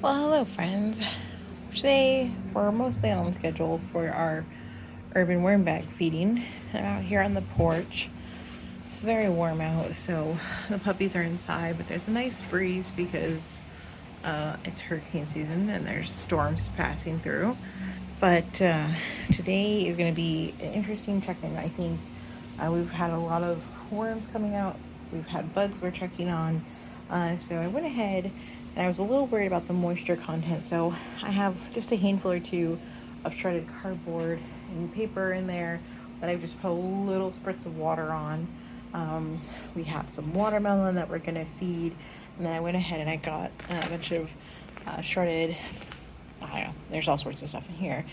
Well, hello, friends. Today we're mostly on schedule for our urban worm bag feeding. I'm out here on the porch. It's very warm out, so the puppies are inside, but there's a nice breeze because it's hurricane season and there's storms passing through. But today is going to be an interesting check-in. I think we've had a lot of worms coming out. We've had bugs we're checking on. So I went ahead and I was a little worried about the moisture content. So I have just a handful or two of shredded cardboard and paper in there that I've just put a little spritz of water on. We have some watermelon that we're going to feed. And then I went ahead and I got a bunch of shredded, I don't know, there's all sorts of stuff in here.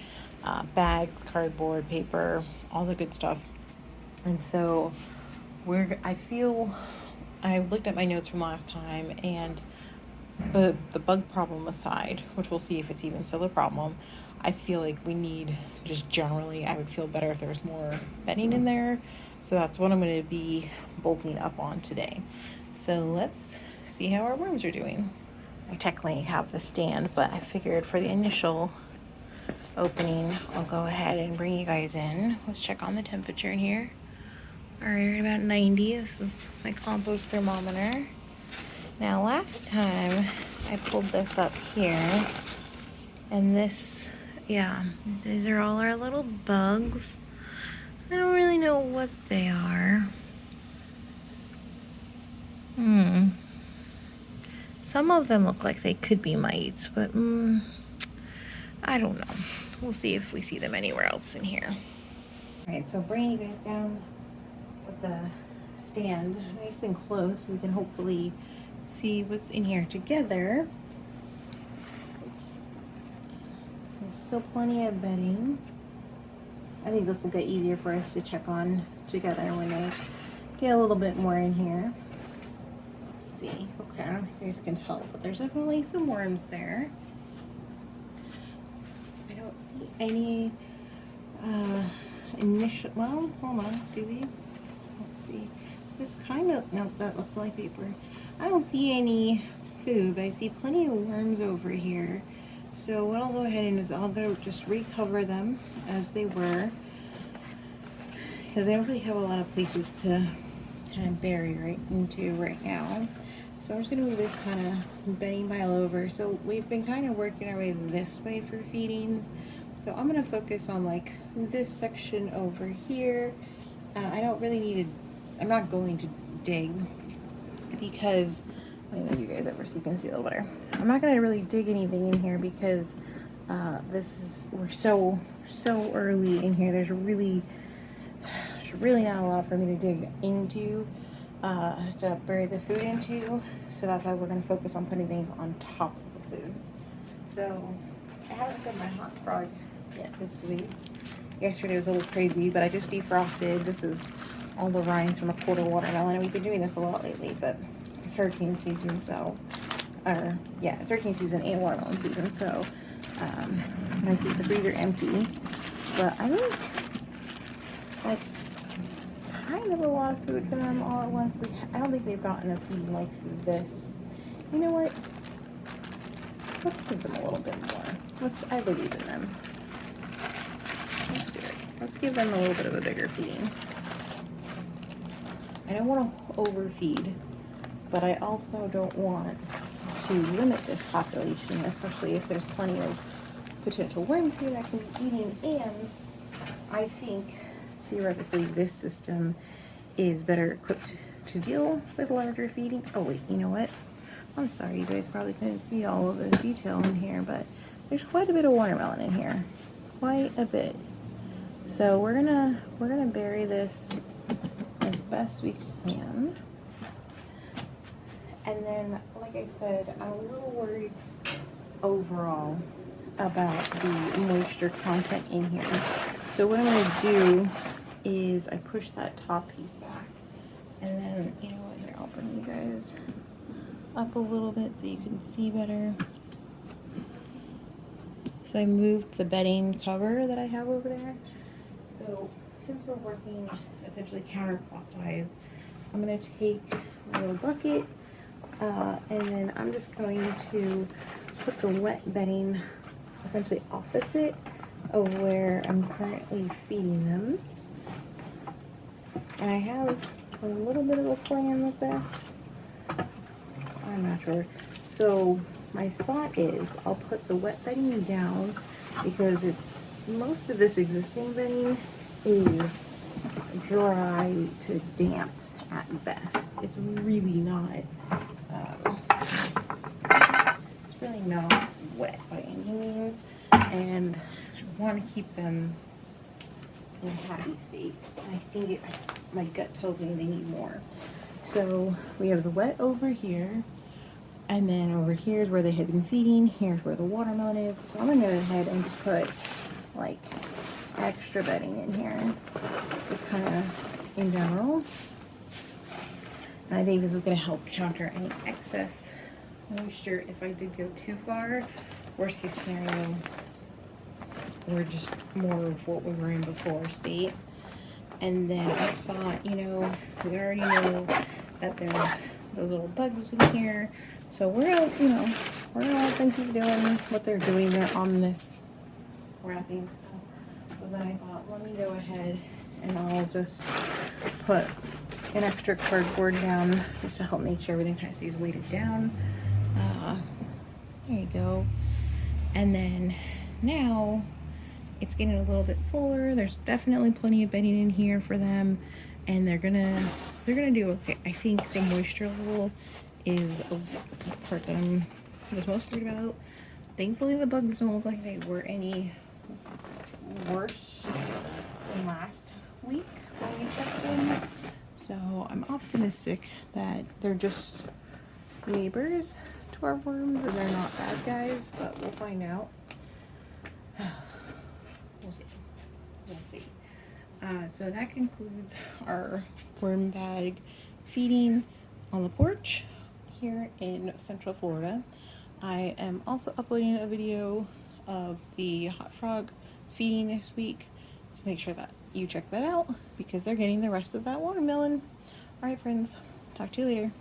Bags, cardboard, paper, all the good stuff. And so I looked at my notes from last time, and the bug problem aside, which we'll see if it's even still a problem, I feel like we need, just generally, I would feel better if there was more bedding in there. So that's what I'm going to be bolting up on today. So let's see how our worms are doing. I technically have the stand, but I figured for the initial opening, I'll go ahead and bring you guys in. Let's check on the temperature in here. All right, about 90. This is my compost thermometer. Now, last time I pulled this up here, and this, yeah, these are all our little bugs. I don't really know what they are. Some of them look like they could be mites, but I don't know. We'll see if we see them anywhere else in here. All right, so bringing you guys down with the stand nice and close so we can hopefully see what's in here together. There's still plenty of bedding. I think this will get easier for us to check on together when they get a little bit more in here. Let's see. Okay, I don't know if you guys can tell, but there's definitely some worms there. I don't see any initial, well, hold on, do we? Let's see. This kind of, no, that looks like paper. I don't see any food, but I see plenty of worms over here. So what I'll go ahead and is I'll go just recover them as they were, because they don't really have a lot of places to kind of bury right into right now. So I'm just going to move this kind of bedding pile over. So we've been kind of working our way this way for feedings. So I'm going to focus on like this section over here. I don't really need to, I'm not going to dig because, let me move you guys over so you can see a little better. I'm not going to really dig anything in here because we're so early in here. There's really not a lot for me to dig into to bury the food into. So that's why we're going to focus on putting things on top of the food. So I haven't fed my hot frog yet this week. Yesterday was a little crazy, but I just defrosted. This is all the rinds from a quarter watermelon, and we've been doing this a lot lately, but it's hurricane season, so, it's hurricane season and watermelon season, so, I keep the freezer empty, but I think that's kind of a lot of food for them all at once. I don't think they've gotten a feeding like this. You know what? Let's give them a little bit more. I believe in them. Let's do it. Let's give them a little bit of a bigger feeding. I don't want to overfeed, but I also don't want to limit this population, especially if there's plenty of potential worms here that can be eating. And I think theoretically this system is better equipped to deal with larger feedings. Oh wait, you know what? I'm sorry, you guys probably couldn't see all of the detail in here, but there's quite a bit of watermelon in here. Quite a bit. So we're gonna bury this as best we can. And then, like I said, I'm a little worried overall about the moisture content in here. So what I'm gonna do is I push that top piece back, and then, you know what, here, I'll bring you guys up a little bit so you can see better. So I moved the bedding cover that I have over there. So since we're working essentially counterclockwise, I'm going to take a little bucket And then I'm just going to put the wet bedding essentially opposite of where I'm currently feeding them. And I have a little bit of a plan with this. I'm not sure. So my thought is I'll put the wet bedding down because most of this existing bedding is dry to damp at best. It's really not wet by any means, and I want to keep them in a happy state. I think my gut tells me they need more. So we have the wet over here, and then over here is where they had been feeding. Here's where the watermelon is. So I'm gonna go ahead and just put like extra bedding in here, just kind of in general. And I think this is gonna help counter any excess moisture if I did go too far. Worst case scenario, we're just more of what we were in before state. And then I thought, we already know that there's those little bugs in here, so we're gonna let them keep doing what they're doing there on this wrapping stuff. But then I thought, let me go ahead and I'll just put an extra cardboard down just to help make sure everything kind of stays weighted down. There you go. And then now it's getting a little bit fuller. There's definitely plenty of bedding in here for them, and they're gonna do okay. I think the moisture level is the part that I'm most worried about. Thankfully, the bugs don't look like they were any worse than last week when we checked them. So I'm optimistic that they're just neighbors to our worms and they're not bad guys, but we'll find out. We'll see. So that concludes our worm bag feeding on the porch here in Central Florida. I am also uploading a video of the hot frog feeding this week, so make sure that you check that out because they're getting the rest of that watermelon. All right, friends, talk to you later.